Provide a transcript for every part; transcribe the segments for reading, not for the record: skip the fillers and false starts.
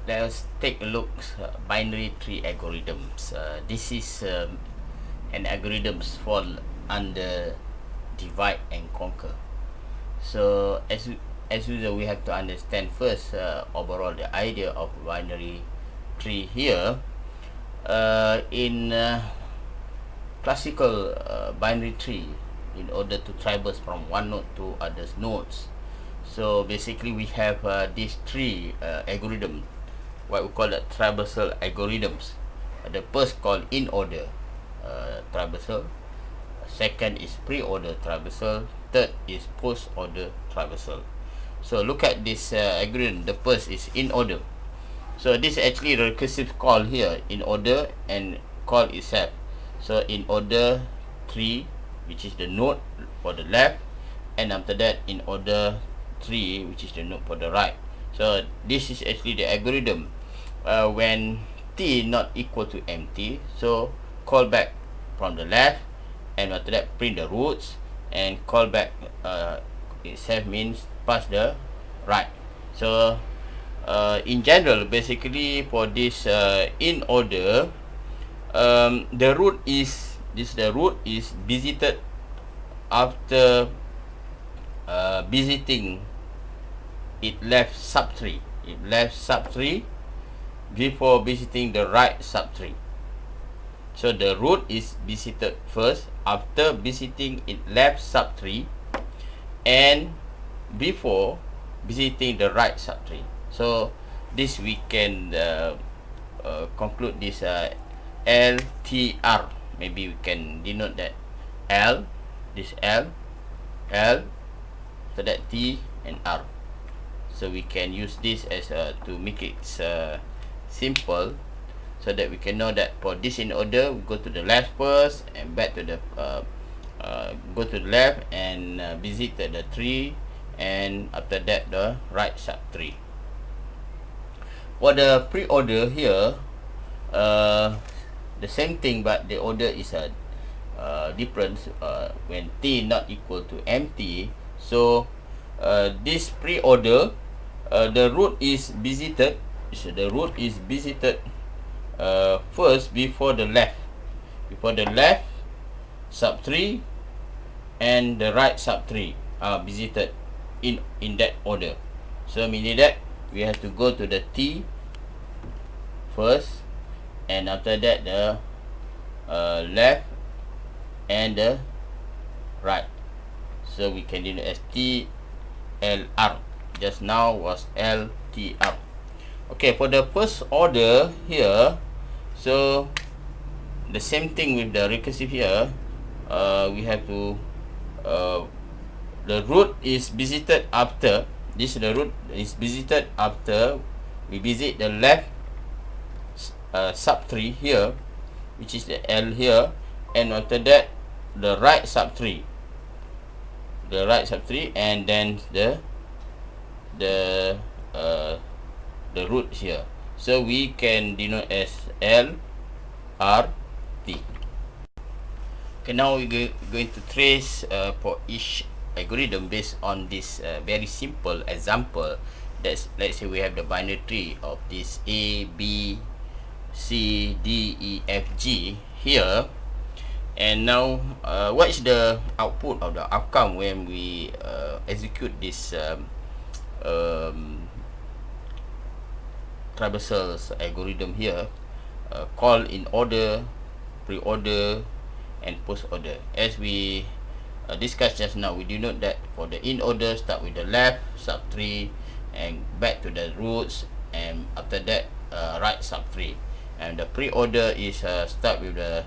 Let us take a look binary tree algorithms. This is an algorithms fall under divide and conquer. So as usual, we have to understand first overall the idea of binary tree here. In classical binary tree, in order to traverse from one node to other nodes, so basically we have these three algorithms, what we call the traversal algorithms. The first called in order traversal, second is pre-order traversal, third is post-order traversal. So look at this algorithm. The first is in order. So this is actually a recursive call here, in order and call itself. So in order 3, which is the node for the left, and after that in order 3, which is the node for the right. So this is actually the algorithm. When t not equal to empty, so call back from the left, and after that print the roots, and call back itself means pass the right. So in general, basically for this in order, the root is visited after visiting it left subtree. It left subtree before visiting the right subtree. So the root is visited first after visiting it left subtree and before visiting the right subtree. So this we can conclude this LTR. Maybe we can denote that L, this L, so that T and R. So we can use this as to make it simple, so that we can know that for this in order, we go to the left first and back to the go to the left and visit the tree, and after that the right subtree. For the pre-order here, the same thing, but the order is a difference when t not equal to empty. So this pre-order, the root is visited. So the root is visited first before the left subtree and the right subtree are visited in that order. So meaning that we have to go to the t first, and after that the left and the right. So we can denote as T L R. Just now was L T R. Okay, for the first order here, so the same thing with the recursive here. We have to the root is visited after this. The root is visited after we visit the left subtree here, which is the L here, and after that the right subtree, and then the root here. So we can denote as L R T. Okay, now we're going to trace for each algorithm based on this very simple example. That's, let's say we have the binary tree of this A, B, C, D, E, F, G here. And now what is the output of the outcome when we execute this traversal algorithm here? Call in order, pre-order, and post-order. As we discussed just now, we denote that for the in order, start with the left subtree and back to the roots, and after that right subtree. And the pre-order is start with the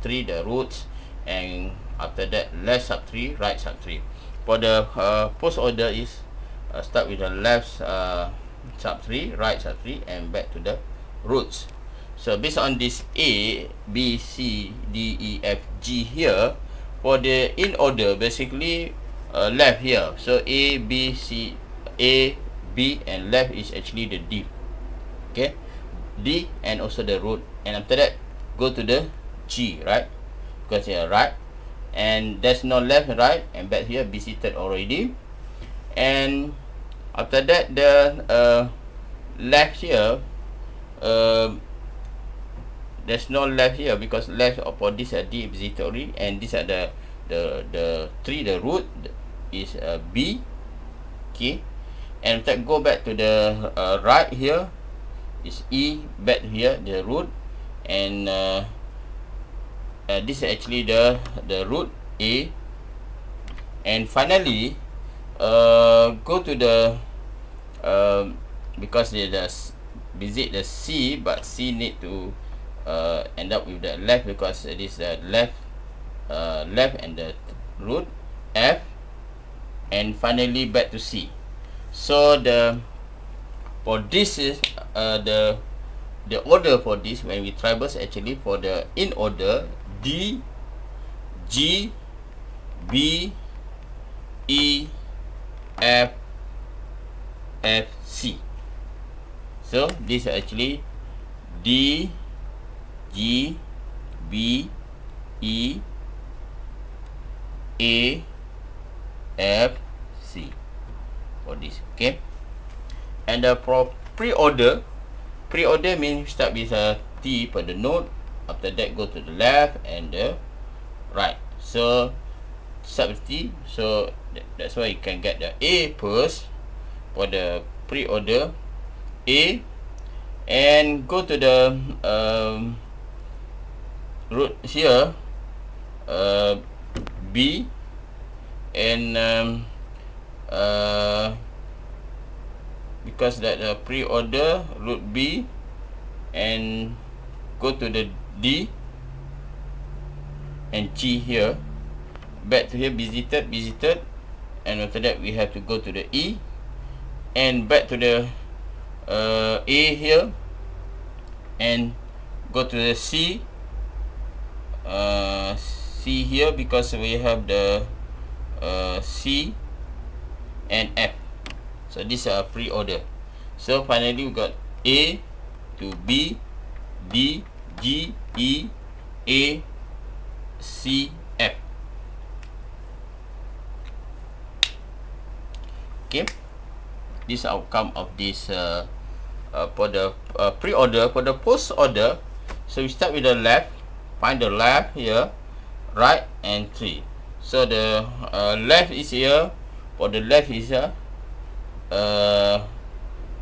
tree, the roots, and after that left subtree, right subtree. For the post-order is start with the left subtree, right subtree, and back to the roots. So based on this A, B, C, D, E, F, G here, for the in order, basically left here. So A, B, C, A, B, and left is actually the D. Okay, D and also the root, and after that go to the G, right? Because here right, and there's no left and right, and back here visited already. And after that the left here, there's no left here because left for this are D visitory, and these are the tree, the root is B. Okay, and if go back to the right here is E, back here the root, and this is actually the root A, and finally go to the because they just visit the C, but C need to end up with the left because it is the left and the root F, and finally back to C. So for this is the order for this when we traverse, actually for the in order D, G, B, E, F, C. So this is actually D, G, B, E, A, F, C for this. Okay, and for pre-order means start with T for the note, after that go to the left and the right. So start with T, so that's why you can get the A first for the pre-order A, and go to the root here B, and because that pre-order root B, and go to the D and G here, back to here visited, and after that we have to go to the E, and back to the A here, and go to the C, C here because we have the C and F. So these are pre-order. So finally we got A to B, D, G, E, A, C, F. Okay, this outcome of this for the pre-order. For the post-order, so we start with the left, find the left here, right and 3. So the left is here. For the left is here,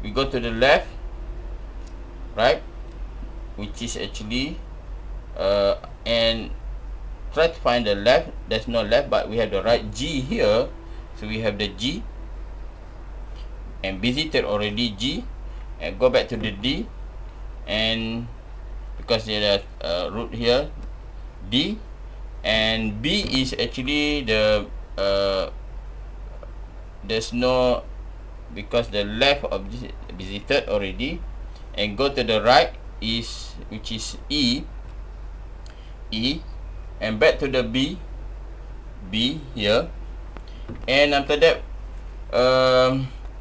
we go to the left, right, which is actually and try to find the left. There's no left, but we have the right G here, so we have the G, and visited already G, and go back to the D, and because there are root here D, and B is actually the there's no, because the left of this visited already, and go to the right is, which is E, and back to the B here, and after that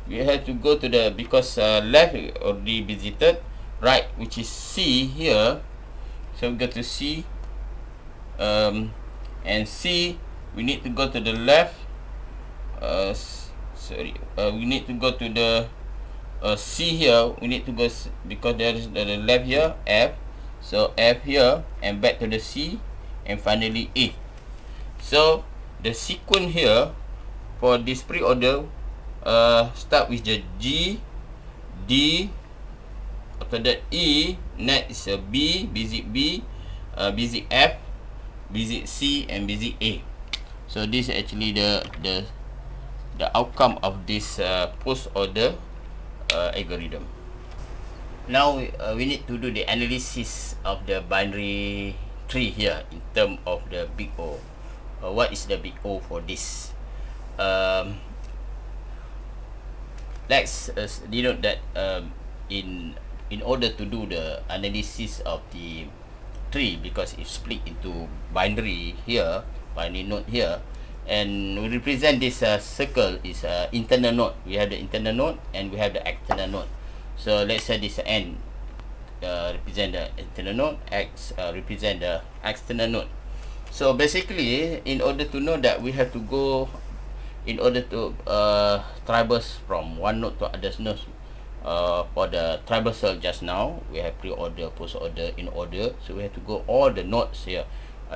we have to go to the, because left already visited, right, which is C here, so we go to C, and C we need to go to the left, we need to go to the C here, we need to go, because there is the left here F, so F here and back to the C, and finally A. So the sequence here for this pre-order start with the G, D, after that E, next is B, visit B, visit F, visit C, and visit A. So this is actually the outcome of this post-order algorithm. Now we need to do the analysis of the binary tree here in terms of the big O. What is the big O for this? Let's denote that in order to do the analysis of the tree, because it's split into binary here, binary node here, and we represent this circle is internal node. We have the internal node and we have the external node. So let's say this N represent the internal node, X represent the external node. So basically, in order to know that, we have to go, in order to traverse from one node to other nodes, for the traversal just now, we have pre-order, post-order, in order. So we have to go all the nodes here,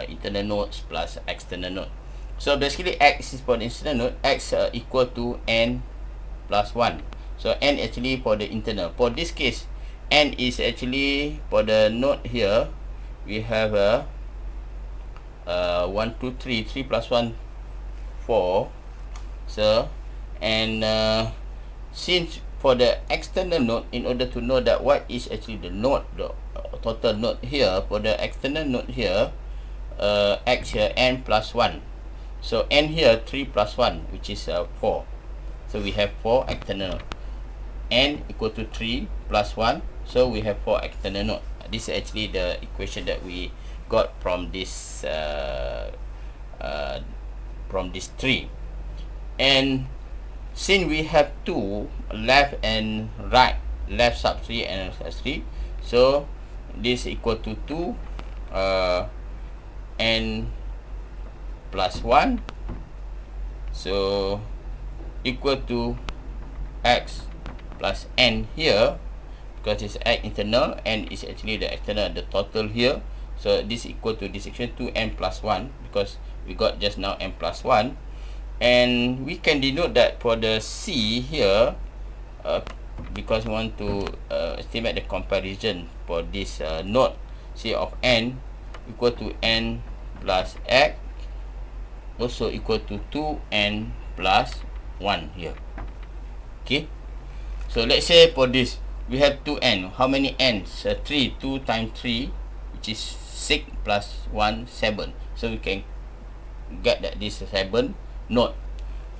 internal nodes plus external node. So basically X is for the internal node, X equal to N plus 1. So N actually for the internal. For this case, N is actually for the node here, we have a 1, 2, 3, 3 plus 1, 4. So, and since for the external node, in order to know that what is actually the node, the total node here, for the external node here, X here, N plus 1. So N here 3 plus 1, which is 4. So we have 4 external node. N equal to 3 plus 1. So we have 4 external node. This is actually the equation that we got from this tree. And since we have two, left and right, left sub tree and right tree, so this equal to 2 N plus 1, so equal to X plus N here, because it's X internal, N is actually the external, the total here. So this equal to this equation 2N plus 1, because we got just now N plus 1. And we can denote that for the C here, because we want to estimate the comparison for this node C of N equal to N plus X, also equal to 2N plus 1 here. Okay, so let's say for this we have 2N. How many N's? 3. 2 times 3, which is 6 plus 1, 7. So we can get that this is 7 node.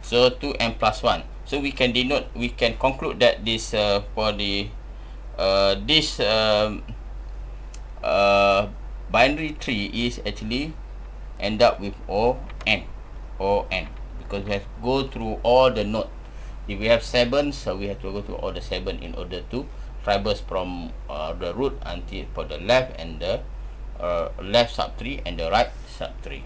So 2N plus 1. So we can denote, we can conclude that this for the this binary tree is actually end up with ON, because we have to go through all the node. If we have 7, so we have to go through all the 7 in order to traverse from the root until for the left and the left subtree and the right subtree.